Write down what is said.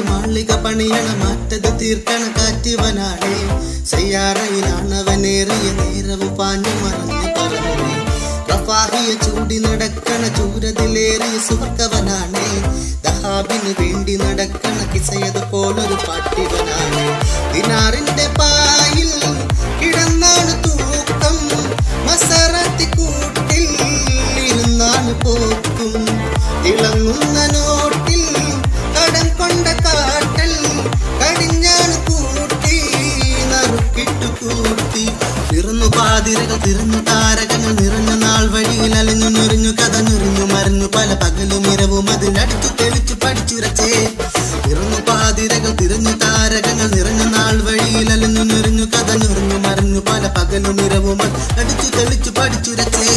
മാളിക പണിയണ മാറ്റത് തീർക്കണ കാറ്റിവനാണേ സയ്യാറയിലാണവനേറിയ നേരവ് പാഞ്ഞു മറഞ്ഞു പറഞ്ഞു റഫാഹിയ ചൂടി നടക്കണ ചൂരതിലേറിയ സുവർക്കവനാണേ ദഹാബിന് വേണ്ടി നടക്കണ കിസയത് പോലൊരു പാട്ടിവനാണ് ദിനാറിന്റെ പായിൽ കിടന്നാണ് തൂക്കം മസറത്തി കൂട്ടിൽ ഇരുന്നാണ് പോക്കും തിളങ്ങുന്ന നോട്ടിൽ കടം കൊണ്ട കാട്ടൽ കടിഞ്ഞാണ് കൂട്ടി നറുക്കിട്ടു കൂട്ടി തിറന്നു പാതിരകൾ തിറന്നു താരകങ്ങൾ നിറഞ്ഞ നാൾ വഴിയിൽ അലഞ്ഞു ഞൊറിഞ്ഞു കഥ ഞൊറിഞ്ഞു മറിഞ്ഞു പല പകലും ഇരവും അതിലടിച്ചു തെളിച്ചു പഠിച്ചുരച്ചേ തിറന്നു പാതിരകൾ തിരഞ്ഞു താരകങ്ങൾ നിറഞ്ഞ നാൾ വഴിയിൽ അലഞ്ഞു ഞൊറിഞ്ഞു കഥ ഞൊറിഞ്ഞു മറിഞ്ഞു പല പകലും ഇരവും അടിച്ചു തെളിച്ചു പഠിച്ചുരച്ചേ